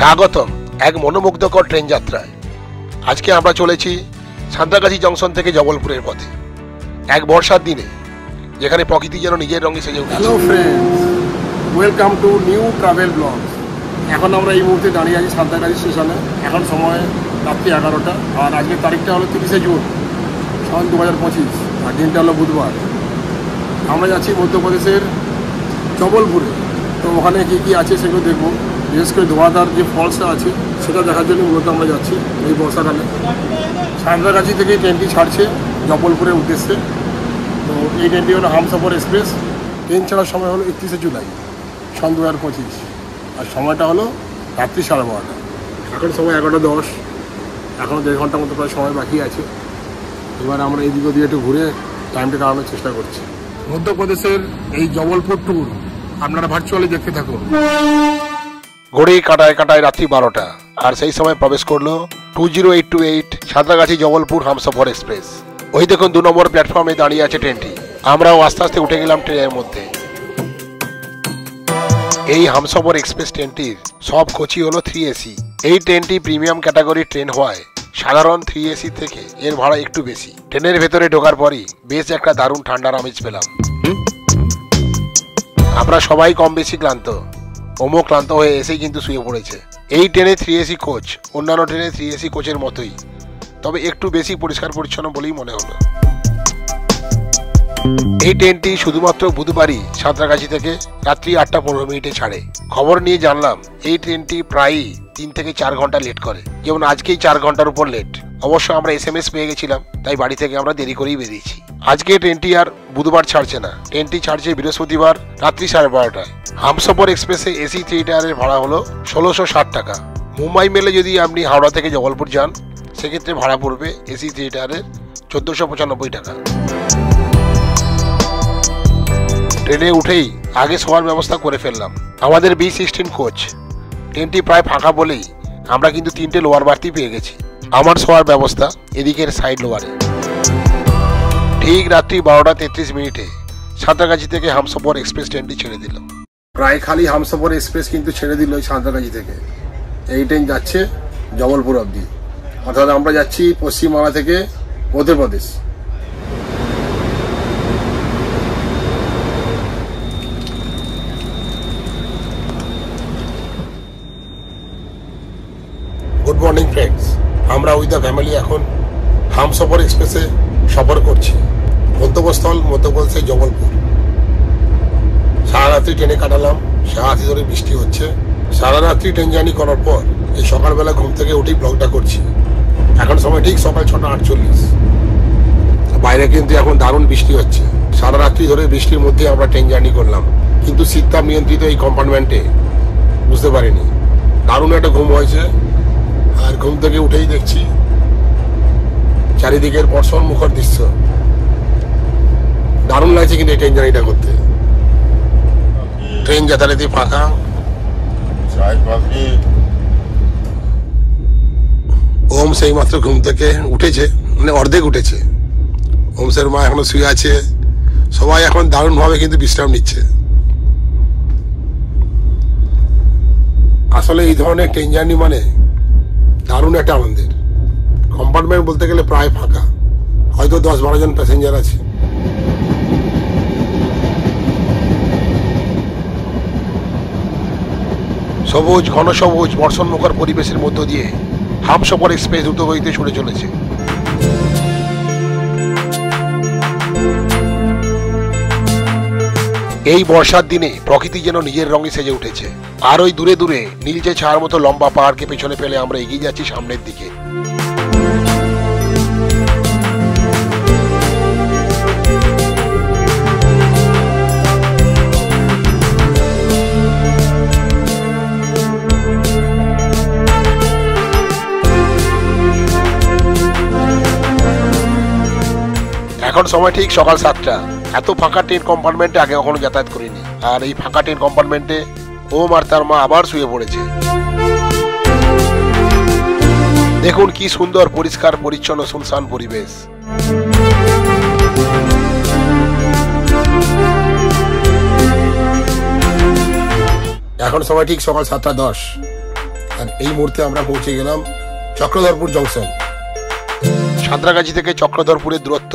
স্বাগতম এক মনোমুগ্ধকর ট্রেন যাত্রায়। আজকে আমরা চলেছি সাঁতরাগাছি জংশন থেকে জবলপুরের পথে, এক বর্ষার দিনে যেখানে প্রকৃতি যেন নিজের রঙে সেজে উঠেছে। Hello friends, welcome to new travel blog. এখন আমরা এই মুহূর্তে দাঁড়িয়ে আছি সাঁতরাগাছি স্টেশনে। এখন সময় রাত্রি 11টা, আর আজকের তারিখটা হলো 30শে জুন সন 2025, আর দিনটা হলো বুধবার। আমরা যাচ্ছি মধ্যপ্রদেশের জবলপুরে। তো ওখানে কী কী আছে সেগুলো দেখবো, বিশেষ করে ধোয়াধার যে ফলসটা আছে সেটা দেখার জন্য মূলত আমরা যাচ্ছি এই বর্ষাকালে। সাঁতরাগাছি থেকে ট্রেনটি ছাড়ছে জবলপুরের উদ্দেশ্যে। তো এই ট্রেনটি হলো হামসফর এক্সপ্রেস। ট্রেন ছাড়ার সময় হলো 31শে জুলাই সন 2025, আর সময়টা হলো রাত্রি 12:30। এখন সময় 11:10, এখনও 1.5 ঘন্টার মতো প্রায় সময় বাকি আছে। এবার আমরা এই দিক দিয়ে একটু ঘুরে টাইমটা কাটানোর চেষ্টা করছি। মধ্যপ্রদেশের এই জবলপুর ট্যুর আপনারা ভার্চুয়ালি দেখতে থাকুন। ঘড়ি কাটায় কাটায় রাত্রি 12টা, আর সেই সময় প্রবেশ করলো 20828 সাঁতরাগাছি জবলপুর হামসফর এক্সপ্রেস। ওই দেখুন 2 নম্বর প্ল্যাটফর্মে দাঁড়িয়ে আছে ট্রেনটি। আমরাও আস্তে আস্তে উঠে গেলাম ট্রেনের মধ্যে। এই হামসফর এক্সপ্রেস ট্রেনটির সব কোচই হলো 3AC। এই ট্রেনটি প্রিমিয়াম ক্যাটাগরির ট্রেন হওয়ায় সাধারণ 3AC থেকে এর ভাড়া একটু বেশি। ট্রেনের ভেতরে ঢোকার পরই বেশ একটা দারুণ ঠান্ডার আমেজ পেলাম। আমরা সবাই কম বেশি ক্লান্ত, ওমো ক্লান্ত হয়ে এসেই কিন্তু শুয়ে পড়েছে। এই ট্রেনে 3AC কোচ অন্যান্য ট্রেনে 3AC কোচের মতোই, তবে একটু বেশি পরিষ্কার পরিচ্ছন্ন বলেই মনে হলো। এই ট্রেনটি শুধুমাত্র বুধবারই সাঁতরাগাছি থেকে রাত্রি 8:15 ছাড়ে। খবর নিয়ে জানলাম এই ট্রেনটি প্রায়ই 3 থেকে 4 ঘন্টা লেট করে, যেমন আজকেই 4 ঘন্টার উপর লেট। অবশ্য আমরা SMS পেয়ে গেছিলাম, তাই বাড়ি থেকে আমরা দেরি করেই বেরিয়েছি। আজকে ট্রেনটি আর বুধবার ছাড়ছে না, ট্রেনটি ছাড়ছে বৃহস্পতিবার রাত্রি 12:30টায়। হামসফর এক্সপ্রেসে AC 3 টায়ারের ভাড়া হলো 1660 টাকা। মুম্বাই মেলে যদি আপনি হাওড়া থেকে জবলপুর যান, সেক্ষেত্রে ভাড়া পড়বে AC 3 টায়ারের 1495 টাকা। ট্রেনে উঠেই আগে শোয়ার ব্যবস্থা করে ফেললাম। আমাদের B16 কোচ। ট্রেনটি প্রায় ফাঁকা বলেই আমরা কিন্তু 3টে লোয়ার বার্থই পেয়ে গেছি। আমার শোয়ার ব্যবস্থা এদিকের সাইড লোয়ারে। ঠিক রাত্রি 12:33 সাঁতরাগাছি থেকে হামসফর এক্সপ্রেস ট্রেনটি ছেড়ে দিল। প্রায় খালি হামসফর এক্সপ্রেস কিন্তু ছেড়ে দিল সাঁতরাগাছি থেকে। এই ট্রেন যাচ্ছে জবলপুর অবধি, অর্থাৎ আমরা যাচ্ছি পশ্চিমবাংলা থেকে মধ্যপ্রদেশ। গুড মর্নিং ফ্রেন্ডস, আমরা উইথ দ্য ফ্যামিলি এখন হামসফর এক্সপ্রেসে সফর করছি। গন্তব্যস্থল মধ্যপ্রদেশের জবলপুর। সারা রাত্রি ট্রেনে কাটালাম, সারা রাত্রি ধরে বৃষ্টি হচ্ছে। সারা রাত্রি ট্রেন জার্নি করার পর এই সকালবেলা ঘুম থেকে উঠেই ব্লগটা করছি। এখন সময় ঠিক সকাল 6:48। বাইরে কিন্তু এখন দারুণ বৃষ্টি হচ্ছে। সারা রাত্রি ধরে বৃষ্টির মধ্যে আমরা ট্রেন জার্নি করলাম, কিন্তু শীততাপ নিয়ন্ত্রিত এই কম্পার্টমেন্টে বুঝতে পারিনি। দারুণ একটা ঘুম হয়েছে, আর ঘুম থেকে উঠেই দেখছি চারিদিকের বর্ষণ মুখর দৃশ্য। দারুণ লাগছে কিন্তু এই ট্রেন জার্নিটা করতে। ট্রেন যথারীতি ফাঁকা। ওম সেই মাত্র ঘুম থেকে উঠেছে, মানে অর্ধেক উঠেছে। ওমসের মা এখনো শুয়ে আছে। সবাই এখন দারুণ ভাবে কিন্তু বিশ্রাম নিচ্ছে। আসলে এই ধরনের ট্রেন জার্নি মানে দারুণ একটা আনন্দের। কম্পার্টমেন্ট বলতে গেলে প্রায় ফাঁকা, হয়তো 10-12 জন প্যাসেঞ্জার আছে। সবুজ ঘন সবুজ বর্ষণমুখর পরিবেশের মধ্য দিয়ে হামসফর এক্সপ্রেস দ্রুত গতিতে ছুটে চলেছে। এই বর্ষার দিনে প্রকৃতি যেন নিজের রঙে সেজে উঠেছে। আর ওই দূরে দূরে নীলচে ছায়ার মতো লম্বা পাহাড়কে পেছনে ফেলে আমরা এগিয়ে যাচ্ছি সামনের দিকে। এখন সময় ঠিক সকাল 7টা। এত ফাঁকা ট্রেন কম্পার্টমেন্টে আগে কখনো যাতায়াত করিনি। আর এই ফাঁকা ট্রেন কম্পার্টমেন্টে ওম আর তার মা আবার শুয়ে পড়েছে। দেখুন কি সুন্দর পরিষ্কার পরিচ্ছন্ন সুনসান পরিবেশ। এখন সময় ঠিক সকাল 7:10। স্টেশন। এই মুহূর্তে আমরা পৌঁছে গেলাম চক্রধরপুর জংশন। সাঁতরাগাছি থেকে চক্রধরপুরের দূরত্ব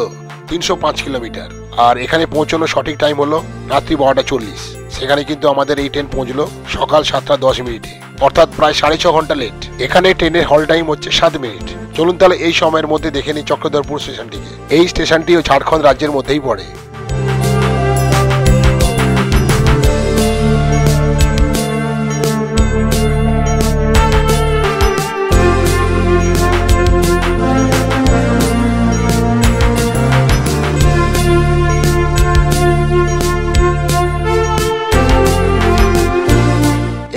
305 কিলোমিটার। আর এখানে পৌঁছানো সঠিক টাইম হলো রাত্রি 12:40। সেখানে কিন্তু আমাদের এই ট্রেন পৌঁছলো সকাল 7:10 অর্থাৎ প্রায় 6.5 ঘন্টা লেট। এখানে ট্রেনের হল টাইম হচ্ছে 7 মিনিট। চলুন তাহলে এই সময়ের মধ্যে দেখে নিই চক্রধরপুর স্টেশনটিকে। এই স্টেশনটিও ঝাড়খণ্ড রাজ্যের মধ্যেই পড়ে।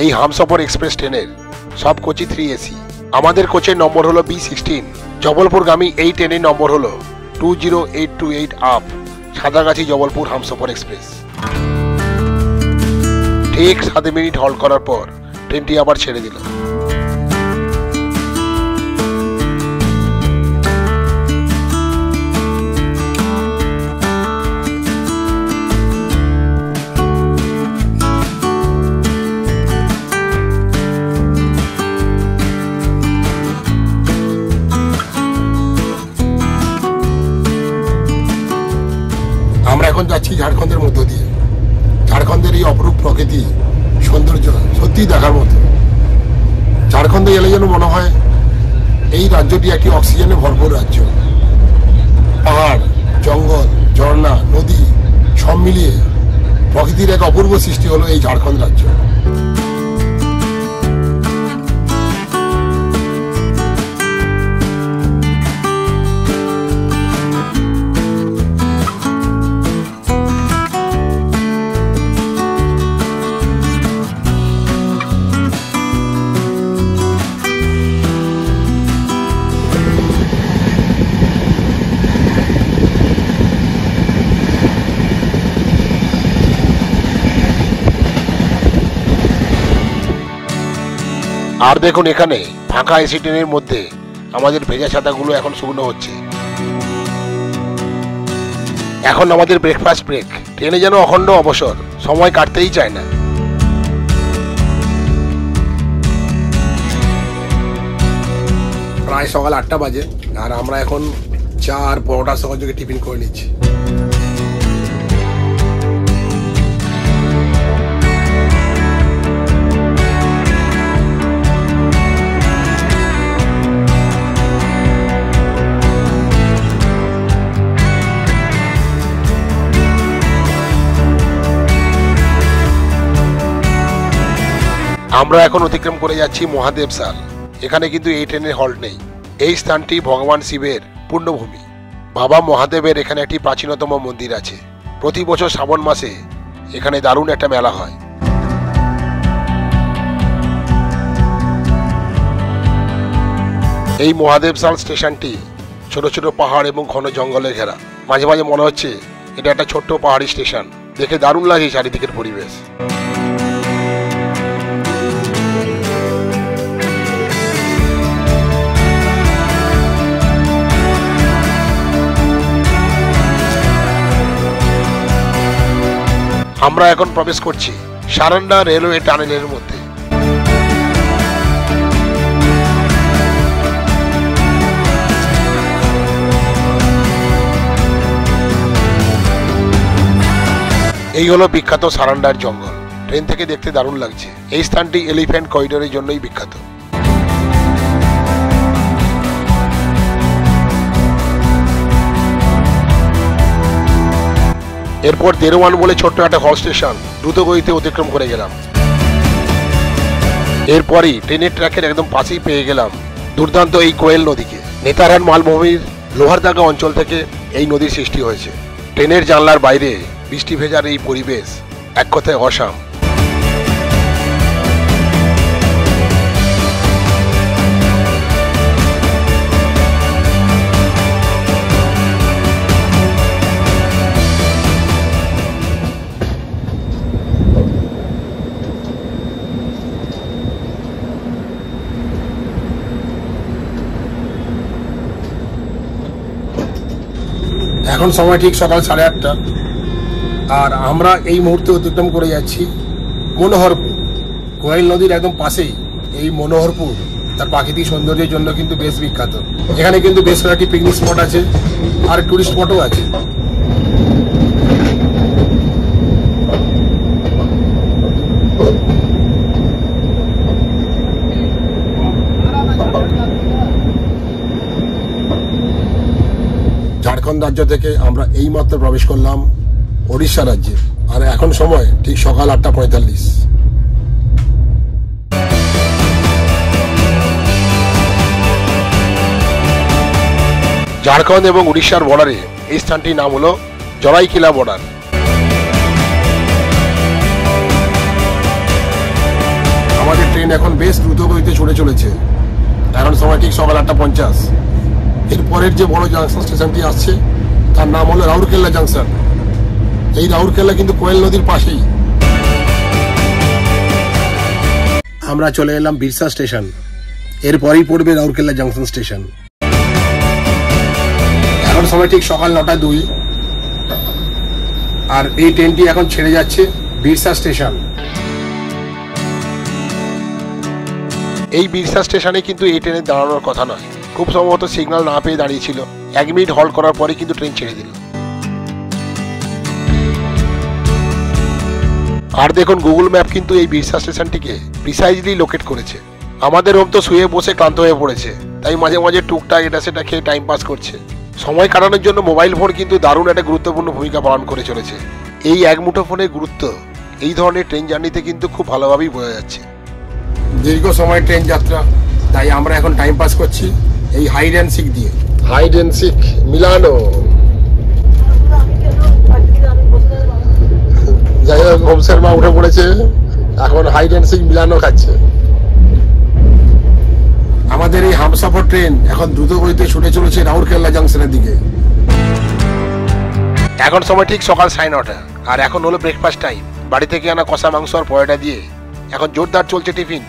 এই হামসফর এক্সপ্রেস ট্রেনের সব কোচই 3 AC। আমাদের কোচের নম্বর হলো B16। জবলপুরগামী এই ট্রেনের নম্বর হলো 20828 আপ। সাঁতরাগাছি জবলপুর হামসফর এক্সপ্রেস। ঠিক 7 মিনিট হল্ট করার পর ট্রেনটি আবার ছেড়ে দিল। আমরা এখন যাচ্ছি ঝাড়খণ্ডের মধ্য দিয়ে। ঝাড়খণ্ডের এই অপরূপ প্রকৃতি সৌন্দর্য সত্যিই দেখার মতো। ঝাড়খণ্ডে এলে যেন মনে হয় এই রাজ্যটি একটি অক্সিজেনে ভরপুর রাজ্য। পাহাড়, জঙ্গল, ঝর্ণা, নদী সব মিলিয়ে প্রকৃতির এক অপূর্ব সৃষ্টি হলো এই ঝাড়খণ্ড রাজ্য। আর দেখুন এখানে ফাঁকা এসি ট্রেনের মধ্যে আমাদের ভেজা ছাতাগুলো এখন শুকনো হচ্ছে। এখন আমাদের ব্রেকফাস্ট ব্রেক। ট্রেনে যেন অখণ্ড অবসর, সময় কাটতেই চায় না। প্রায় সকাল 8টা বাজে আর আমরা এখন চা আর পরোটার সহযোগে টিফিন করে নিচ্ছি। আমরা এখন অতিক্রম করে যাচ্ছি মহাদেবসাল। এখানে কিন্তু এই ট্রেনের হল্ট নেই। এই স্থানটি ভগবান শিবের পুণ্যভূমি। বাবা মহাদেবের এখানে একটি প্রাচীনতম মন্দির আছে। প্রতি বছর শ্রাবণ মাসে এখানে দারুণ একটা মেলা হয়। এই মহাদেবসাল স্টেশনটি ছোট ছোট পাহাড় এবং ঘন জঙ্গলে ঘেরা। মাঝে মাঝে মনে হচ্ছে এটা একটা ছোট্ট পাহাড়ি স্টেশন। দেখে দারুণ লাগে চারিদিকের পরিবেশ। আমরা এখন প্রবেশ করছি সারান্ডা রেলওয়ে টানেলের মধ্যে। এই হলো বিখ্যাত সারান্ডার জঙ্গল। ট্রেন থেকে দেখতে দারুণ লাগছে। এই স্থানটি এলিফ্যান্ট করিডোরের জন্যই বিখ্যাত। এরপর দেরওয়ান বলে ছোট্ট একটা হল স্টেশন দ্রুত গতিতে অতিক্রম করে গেলাম। এরপরই ট্রেনের ট্র্যাকের একদম পাশেই পেয়ে গেলাম দুর্দান্ত এই কোয়েল নদীকে। নেতারহাট মালভূমির লোহারদাগা অঞ্চল থেকে এই নদীর সৃষ্টি হয়েছে। ট্রেনের জানলার বাইরে বৃষ্টি ভেজার এই পরিবেশ এক কথায় অসাম। এখন সময় ঠিক সকাল 8:30 আর আমরা এই মুহূর্তে অতিক্রম করে যাচ্ছি মনোহরপুর। কোয়েল নদীর একদম পাশেই এই মনোহরপুর তার প্রাকৃতিক সৌন্দর্যের জন্য কিন্তু বেশ বিখ্যাত। এখানে কিন্তু বেশ কয়েকটি পিকনিক স্পট আছে আর টুরিস্ট স্পটও আছে। ঝাড়খণ্ড রাজ্য থেকে আমরা এইমাত্র প্রবেশ করলাম ওড়িশা রাজ্যে, আর এখন সময় ঠিক সকাল 8:45। ঝাড়খণ্ড এবং উড়িষ্যার বর্ডারে এই স্থানটির নাম হলো জরাইকেলা বর্ডার। আমাদের ট্রেন এখন বেশ দ্রুত গতিতে ছুটে চলেছে। এখন সময় ঠিক সকাল 8:50। এরপরের যে বড় জাংশন স্টেশনটি আসছে তার নাম হলো রাউরকেলা জাংশন। এই রাউরকেলা কিন্তু কোয়েল নদীর পাশেই। আমরা চলে এলাম বিরসা স্টেশন, এরপরেই পড়বে রাউরকেলা জাংশন স্টেশন। এখন সময় ঠিক সকাল 9:02, আর এই ট্রেনটি এখন ছেড়ে যাচ্ছে বিরসা স্টেশন। এই বিরসা স্টেশনে কিন্তু এই ট্রেনে দাঁড়ানোর কথা নয়, খুব সম্ভবত সিগন্যাল না পেয়ে দাঁড়িয়েছিল। 1 মিনিট হল্ট করার পরে কিন্তু ট্রেন ছেড়ে দিল। আর দেখুন গুগল ম্যাপ কিন্তু এই বিরসা স্টেশনটিকে প্রিসাইজলি লোকেট করেছে। আমাদের ওম তো শুয়ে বসে ক্লান্ত হয়ে পড়েছে, তাই মাঝে মাঝে টুকটাক এটা সেটা খেয়ে টাইম পাস করছে। সময় কাটানোর জন্য মোবাইল ফোন কিন্তু দারুণ একটা গুরুত্বপূর্ণ ভূমিকা পালন করে চলেছে। এই এক মুঠো ফোনের গুরুত্ব এই ধরনের ট্রেন জার্নিতে কিন্তু খুব ভালোভাবেই বোঝা যাচ্ছে। দীর্ঘ সময় ট্রেন যাত্রা, তাই আমরা এখন টাইম পাস করছি এই হাইড অ্যান্ড সিক দিয়ে। হাইড অ্যান্ড সিক মিলানো। যাই হোক, ওম শর্মা উঠে পড়েছে, এখন হাইড অ্যান্ড সিক মিলানো খাচ্ছে। আমাদের এই হামসফর ট্রেন এখন দ্রুত গতিতে ছুটে চলেছে রাউরকেলা জাংশনের দিকে। এখন সময় ঠিক সকাল 9:30, আর এখন হলো ব্রেকফাস্ট টাইম। বাড়ি থেকে আনা কষা মাংস আর পরোটা দিয়ে এখন জোরদার চলছে টিফিন।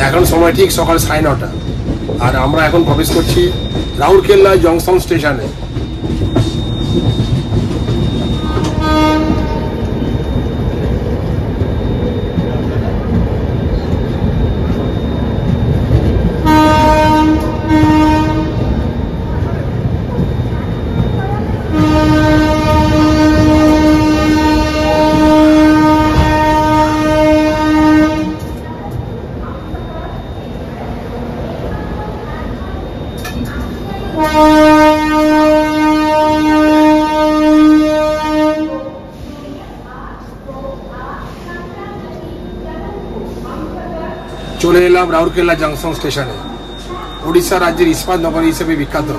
এখন সময় ঠিক সকাল 9:30, আর আমরা এখন প্রবেশ করছি রাউরকেলা জংশন স্টেশনে। চলে এলাম রাউরকেলা জংশন স্টেশনে। ওড়িশা রাজ্যের ইস্পাত নগরী হিসেবে বিখ্যাত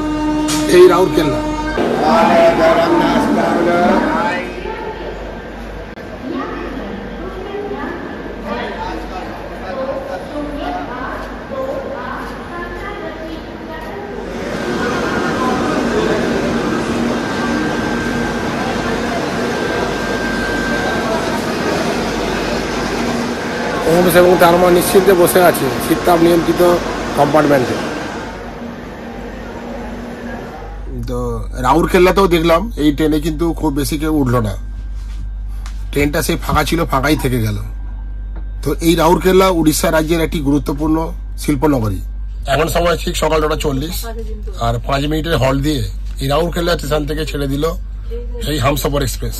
এই রাউরকেলা। মানুষ এবং তার মা নিশ্চিন্তে বসে আছে শীততাপ নিয়ন্ত্রিত কম্পার্টমেন্টে। তো রাউরকেল্লাতেও দেখলাম এই ট্রেনে কিন্তু খুব বেশি কেউ উঠলো না, ট্রেনটা সেই ফাঁকা ছিল, ফাঁকাই থেকে গেল। তো এই রাউরকেল্লা উড়িষ্যা রাজ্যের একটি গুরুত্বপূর্ণ শিল্পনগরী। এখন সময় ঠিক সকাল 9:40 আর 5 মিনিটের হল্ট দিয়ে এই রাউরকেল্লা স্টেশন থেকে ছেড়ে দিল এই হামসফর এক্সপ্রেস।